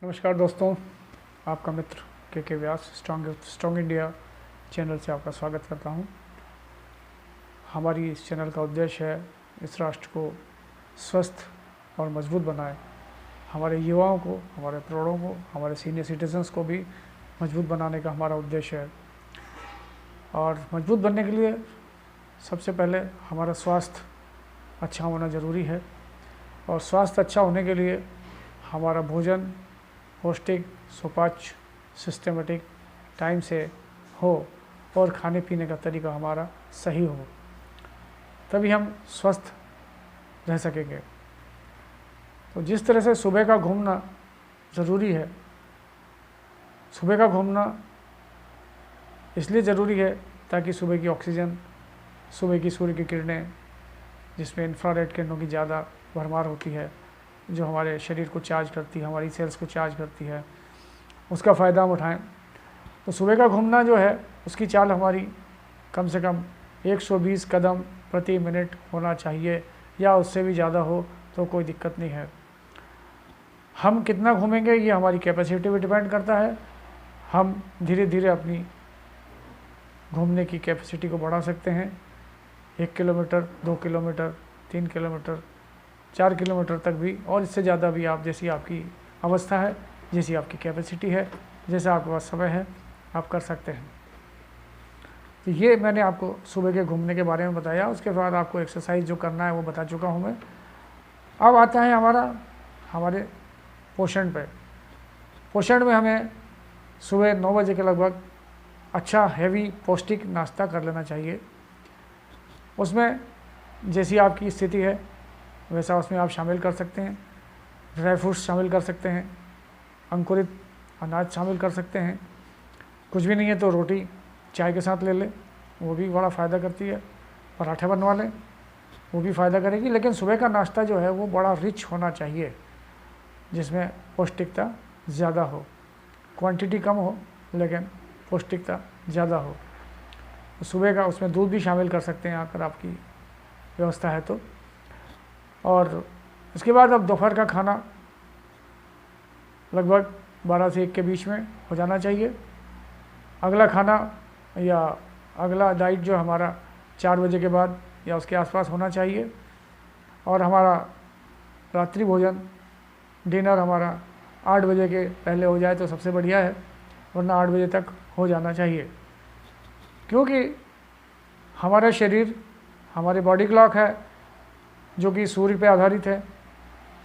नमस्कार दोस्तों, आपका मित्र के व्यास स्ट्रॉन्ग इंडिया चैनल से आपका स्वागत करता हूं। हमारी इस चैनल का उद्देश्य है इस राष्ट्र को स्वस्थ और मजबूत बनाए। हमारे युवाओं को, हमारे प्रौढ़ों को, हमारे सीनियर सिटीजन्स को भी मजबूत बनाने का हमारा उद्देश्य है। और मजबूत बनने के लिए सबसे पहले हमारा स्वास्थ्य अच्छा होना ज़रूरी है। और स्वास्थ्य अच्छा होने के लिए हमारा भोजन पौष्टिक, सुपाच्य, सिस्टमेटिक टाइम से हो और खाने पीने का तरीका हमारा सही हो, तभी हम स्वस्थ रह सकेंगे। तो जिस तरह से सुबह का घूमना ज़रूरी है, सुबह का घूमना इसलिए ज़रूरी है ताकि सुबह की ऑक्सीजन, सुबह की सूर्य की किरणें जिसमें इंफ्रारेड किरणों की ज़्यादा भरमार होती है, जो हमारे शरीर को चार्ज करती है, हमारी सेल्स को चार्ज करती है, उसका फ़ायदा हम उठाएं। तो सुबह का घूमना जो है उसकी चाल हमारी कम से कम 120 कदम प्रति मिनट होना चाहिए, या उससे भी ज़्यादा हो तो कोई दिक्कत नहीं है। हम कितना घूमेंगे ये हमारी कैपेसिटी पे डिपेंड करता है। हम धीरे धीरे अपनी घूमने की कैपेसिटी को बढ़ा सकते हैं। 1 किलोमीटर, 2 किलोमीटर, 3 किलोमीटर, 4 किलोमीटर तक भी, और इससे ज़्यादा भी आप, जैसी आपकी अवस्था है, जैसी आपकी कैपेसिटी है, जैसा आपके पास समय है, आप कर सकते हैं। तो ये मैंने आपको सुबह के घूमने के बारे में बताया। उसके बाद आपको एक्सरसाइज जो करना है वो बता चुका हूँ मैं। अब आता है हमारे पोषण पे। पोषण में हमें सुबह 9 बजे के लगभग अच्छा हैवी पौष्टिक नाश्ता कर लेना चाहिए। उसमें जैसी आपकी स्थिति है वैसा उसमें आप शामिल कर सकते हैं। ड्राई फ्रूट्स शामिल कर सकते हैं, अंकुरित अनाज शामिल कर सकते हैं। कुछ भी नहीं है तो रोटी चाय के साथ ले लें, वो भी बड़ा फ़ायदा करती है। पराठे बनवा लें, वो भी फ़ायदा करेगी। लेकिन सुबह का नाश्ता जो है वो बड़ा रिच होना चाहिए, जिसमें पौष्टिकता ज़्यादा हो, क्वांटिटी कम हो लेकिन पौष्टिकता ज़्यादा हो। तो सुबह का उसमें दूध भी शामिल कर सकते हैं अगर आपकी व्यवस्था है तो। और इसके बाद अब दोपहर का खाना लगभग 12 से 1 के बीच में हो जाना चाहिए। अगला खाना या अगला डाइट जो हमारा 4 बजे के बाद या उसके आसपास होना चाहिए। और हमारा रात्रि भोजन, डिनर हमारा 8 बजे के पहले हो जाए तो सबसे बढ़िया है, वरना 8 बजे तक हो जाना चाहिए। क्योंकि हमारा शरीर, हमारे बॉडी क्लॉक है जो कि सूर्य पे आधारित है।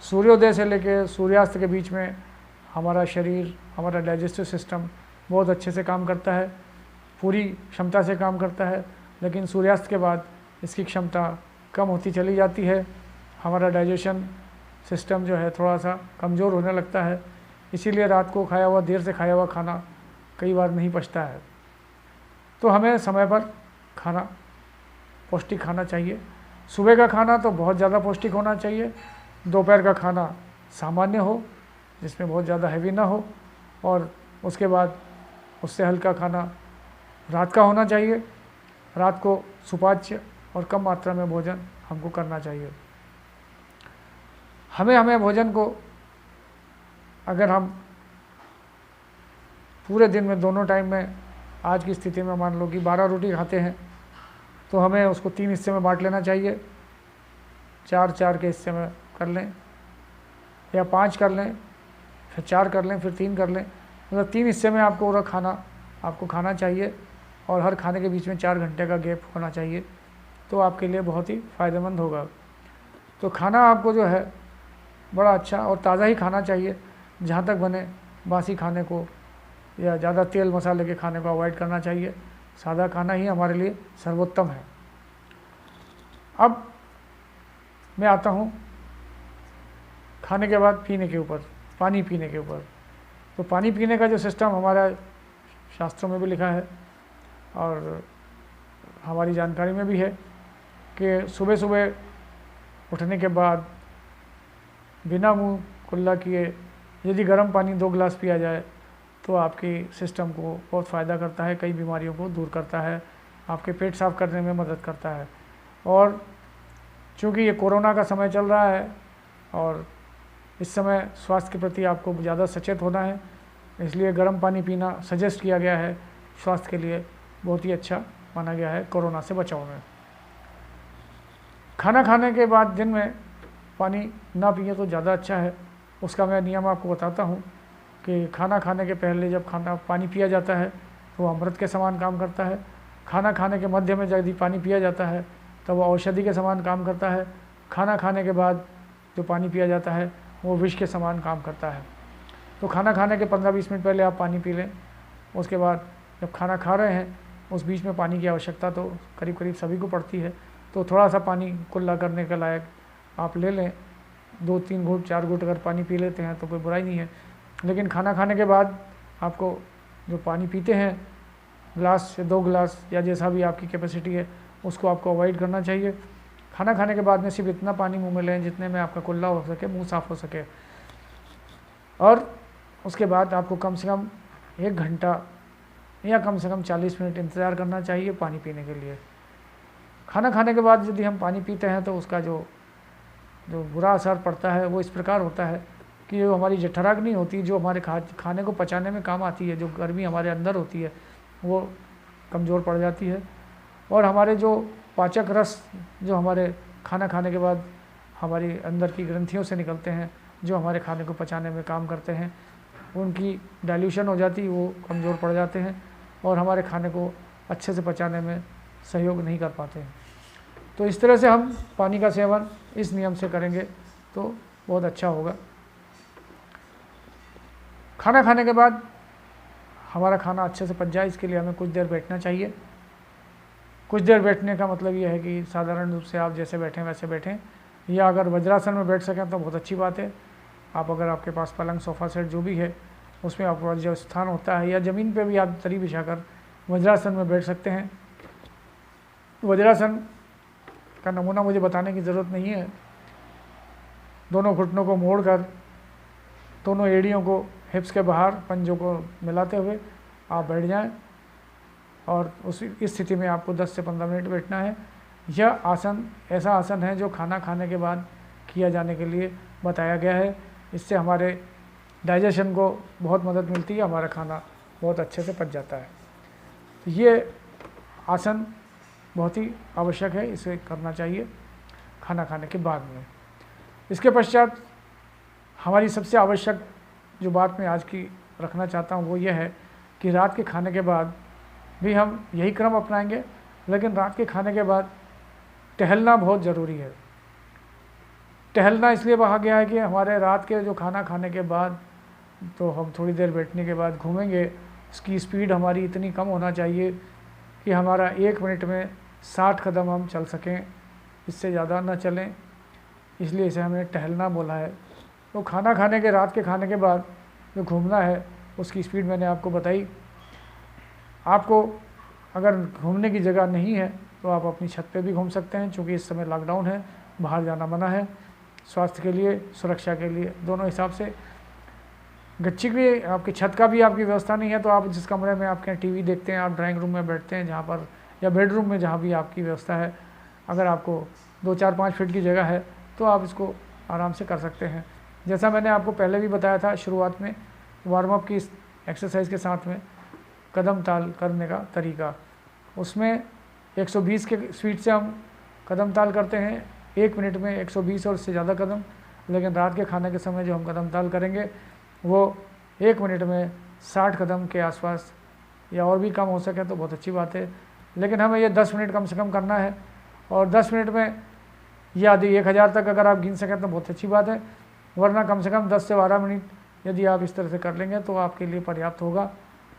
सूर्योदय से लेकर सूर्यास्त के बीच में हमारा शरीर, हमारा डाइजेस्टिव सिस्टम बहुत अच्छे से काम करता है, पूरी क्षमता से काम करता है। लेकिन सूर्यास्त के बाद इसकी क्षमता कम होती चली जाती है। हमारा डाइजेशन सिस्टम जो है थोड़ा सा कमज़ोर होने लगता है। इसीलिए रात को खाया हुआ, देर से खाया हुआ खाना कई बार नहीं पचता है। तो हमें समय पर खाना, पौष्टिक खाना चाहिए। सुबह का खाना तो बहुत ज़्यादा पौष्टिक होना चाहिए। दोपहर का खाना सामान्य हो, जिसमें बहुत ज़्यादा हैवी ना हो, और उसके बाद उससे हल्का खाना रात का होना चाहिए। रात को सुपाच्य और कम मात्रा में भोजन हमको करना चाहिए। हमें भोजन को, अगर हम पूरे दिन में दोनों टाइम में, आज की स्थिति में मान लो कि 12 रोटी खाते हैं, तो हमें उसको 3 हिस्से में बांट लेना चाहिए। 4-4 के हिस्से में कर लें, या 5 कर लें, फिर 4 कर लें, फिर 3 कर लें। मतलब 3 हिस्से में आपको पूरा खाना आपको खाना चाहिए, और हर खाने के बीच में 4 घंटे का गैप होना चाहिए। तो आपके लिए बहुत ही फ़ायदेमंद होगा। तो खाना आपको जो है बड़ा अच्छा और ताज़ा ही खाना चाहिए। जहाँ तक बने बासी खाने को या ज़्यादा तेल मसाले के खाने को अवॉइड करना चाहिए। सादा खाना ही हमारे लिए सर्वोत्तम है। अब मैं आता हूँ खाने के बाद पीने के ऊपर, पानी पीने के ऊपर। तो पानी पीने का जो सिस्टम हमारा शास्त्रों में भी लिखा है और हमारी जानकारी में भी है कि सुबह सुबह उठने के बाद बिना मुंह खुला किए यदि गर्म पानी 2 गिलास पिया जाए तो आपकी सिस्टम को बहुत फ़ायदा करता है, कई बीमारियों को दूर करता है, आपके पेट साफ़ करने में मदद करता है। और चूँकि ये कोरोना का समय चल रहा है और इस समय स्वास्थ्य के प्रति आपको ज़्यादा सचेत होना है, इसलिए गर्म पानी पीना सजेस्ट किया गया है, स्वास्थ्य के लिए बहुत ही अच्छा माना गया है कोरोना से बचाव में। खाना खाने के बाद दिन में पानी ना पिए तो ज़्यादा अच्छा है। उसका मैं नियम आपको बताता हूँ कि खाना खाने के पहले जब पानी पिया जाता है तो वो अमृत के समान काम करता है। खाना खाने के मध्य में यदि पानी पिया जाता है तो वो औषधि के समान काम करता है। खाना खाने के बाद जो पानी पिया जाता है वो विष के समान काम करता है। तो खाना खाने के 15-20 मिनट पहले आप पानी पी लें। उसके बाद जब खाना खा रहे हैं उस बीच में पानी की आवश्यकता तो करीब करीब सभी को पड़ती है, तो थोड़ा सा पानी कुल्ला करने के लायक आप ले लें। 2-3 घूंट 4 घूंट अगर पानी पी लेते हैं तो कोई बुराई नहीं है। लेकिन खाना खाने के बाद आपको जो पानी पीते हैं गिलास से 2 गिलास या जैसा भी आपकी कैपेसिटी है उसको आपको अवॉइड करना चाहिए। खाना खाने के बाद में सिर्फ इतना पानी मुंह में लें जितने में आपका कुल्ला हो सके, मुंह साफ़ हो सके। और उसके बाद आपको कम से कम 1 घंटा या कम से कम 40 मिनट इंतज़ार करना चाहिए पानी पीने के लिए। खाना खाने के बाद यदि हम पानी पीते हैं तो उसका जो बुरा असर पड़ता है वो इस प्रकार होता है कि जो हमारी जठराग्नि होती है, जो हमारे खाने को पचाने में काम आती है, जो गर्मी हमारे अंदर होती है वो कमज़ोर पड़ जाती है। और हमारे जो पाचक रस जो हमारे खाना खाने के बाद हमारी अंदर की ग्रंथियों से निकलते हैं, जो हमारे खाने को पचाने में काम करते हैं, उनकी डाइल्यूशन हो जाती है, वो कमज़ोर पड़ जाते हैं और हमारे खाने को अच्छे से पचाने में सहयोग नहीं कर पाते हैं। तो इस तरह से हम पानी का सेवन इस नियम से करेंगे तो बहुत अच्छा होगा। खाना खाने के बाद हमारा खाना अच्छे से पच जाए इसके लिए हमें कुछ देर बैठना चाहिए। कुछ देर बैठने का मतलब ये है कि साधारण रूप से आप जैसे बैठें वैसे बैठें, या अगर वज्रासन में बैठ सकें तो बहुत अच्छी बात है। आप अगर आपके पास पलंग सोफ़ा सेट जो भी है उसमें आपका जो स्थान होता है, या ज़मीन पे भी आप तरी बिछा कर वज्रासन में बैठ सकते हैं। वज्रासन का नमूना मुझे बताने की ज़रूरत नहीं है। दोनों घुटनों को मोड़कर दोनों एड़ियों को हिप्स के बाहर पंजों को मिलाते हुए आप बैठ जाएं और इस स्थिति में आपको 10 से 15 मिनट बैठना है। यह आसन ऐसा आसन है जो खाना खाने के बाद किया जाने के लिए बताया गया है। इससे हमारे डाइजेशन को बहुत मदद मिलती है, हमारा खाना बहुत अच्छे से पच जाता है। तो ये आसन बहुत ही आवश्यक है, इसे करना चाहिए खाना खाने के बाद में। इसके पश्चात हमारी सबसे आवश्यक जो बात मैं आज की रखना चाहता हूँ वो ये है कि रात के खाने के बाद भी हम यही क्रम अपनाएंगे, लेकिन रात के खाने के बाद टहलना बहुत ज़रूरी है। टहलना इसलिए कहा गया है कि हमारे रात के जो खाना खाने के बाद तो हम थोड़ी देर बैठने के बाद घूमेंगे, उसकी स्पीड हमारी इतनी कम होना चाहिए कि हमारा 1 मिनट में 60 कदम हम चल सकें, इससे ज़्यादा ना चलें, इसलिए इसे हमें टहलना बोला है। तो खाना खाने के रात के खाने के बाद जो घूमना है उसकी स्पीड मैंने आपको बताई। आपको अगर घूमने की जगह नहीं है तो आप अपनी छत पे भी घूम सकते हैं, चूँकि इस समय लॉकडाउन है, बाहर जाना मना है। स्वास्थ्य के लिए, सुरक्षा के लिए, दोनों हिसाब से। गच्ची की आपकी छत का भी आपकी व्यवस्था नहीं है तो आप जिस कमरे में आपके टीवी देखते हैं, आप ड्राइंग रूम में बैठते हैं जहाँ पर, या बेडरूम में जहाँ भी आपकी व्यवस्था है, अगर आपको 2-4-5 फीट की जगह है तो आप इसको आराम से कर सकते हैं। जैसा मैंने आपको पहले भी बताया था शुरुआत में वार्म अप की एक्सरसाइज के साथ में कदम ताल करने का तरीका, उसमें 120 के स्पीड से हम कदम ताल करते हैं, 1 मिनट में 120 और उससे ज़्यादा कदम। लेकिन रात के खाने के समय जो हम कदम ताल करेंगे वो 1 मिनट में 60 कदम के आसपास, या और भी कम हो सके तो बहुत अच्छी बात है। लेकिन हमें ये 10 मिनट कम से कम करना है, और 10 मिनट में यदि 1000 तक अगर आप गिन सकें तो बहुत अच्छी बात है, वरना कम से कम 10 से 12 मिनट यदि आप इस तरह से कर लेंगे तो आपके लिए पर्याप्त होगा।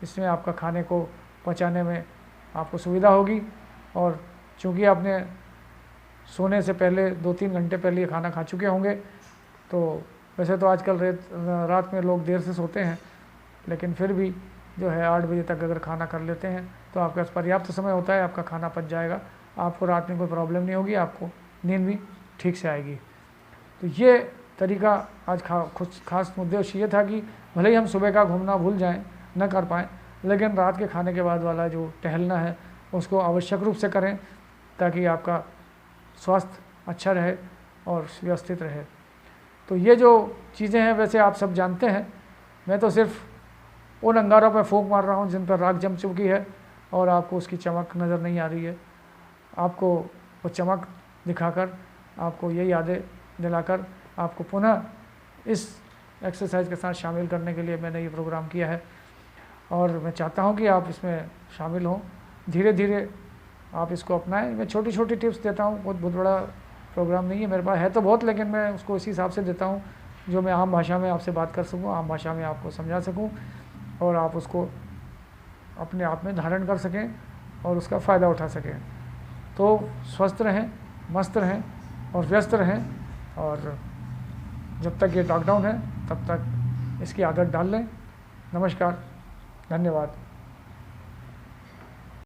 इसमें आपका खाने को पचाने में आपको सुविधा होगी। और चूँकि आपने सोने से पहले 2-3 घंटे पहले ये खाना खा चुके होंगे, तो वैसे तो आजकल रात में लोग देर से सोते हैं, लेकिन फिर भी जो है 8 बजे तक अगर खाना कर लेते हैं तो आपके पास पर्याप्त समय होता है, आपका खाना पच जाएगा, आपको रात में कोई प्रॉब्लम नहीं होगी, आपको नींद भी ठीक से आएगी। तो ये तरीका आज कुछ खास उद्देश्य ये था कि भले ही हम सुबह का घूमना भूल जाएं, न कर पाएँ, लेकिन रात के खाने के बाद वाला जो टहलना है उसको आवश्यक रूप से करें, ताकि आपका स्वास्थ्य अच्छा रहे और व्यवस्थित रहे। तो ये जो चीज़ें हैं वैसे आप सब जानते हैं, मैं तो सिर्फ उन अंगारों पर फूंक मार रहा हूँ जिन पर राख जम चुकी है और आपको उसकी चमक नज़र नहीं आ रही है। आपको वो चमक दिखाकर, आपको ये यादें दिलाकर आपको पुनः इस एक्सरसाइज के साथ शामिल करने के लिए मैंने ये प्रोग्राम किया है और मैं चाहता हूँ कि आप इसमें शामिल हों। धीरे धीरे आप इसको अपनाएं। मैं छोटी छोटी टिप्स देता हूँ, बहुत बड़ा प्रोग्राम नहीं है मेरे पास, है तो बहुत, लेकिन मैं उसको इसी हिसाब से देता हूँ जो मैं आम भाषा में आपसे बात कर सकूँ, आम भाषा में आपको समझा सकूँ और आप उसको अपने आप में धारण कर सकें और उसका फ़ायदा उठा सकें। तो स्वस्थ रहें, मस्त रहें और व्यस्त रहें, और जब तक ये लॉकडाउन है तब तक इसकी आदत डाल लें। नमस्कार, धन्यवाद।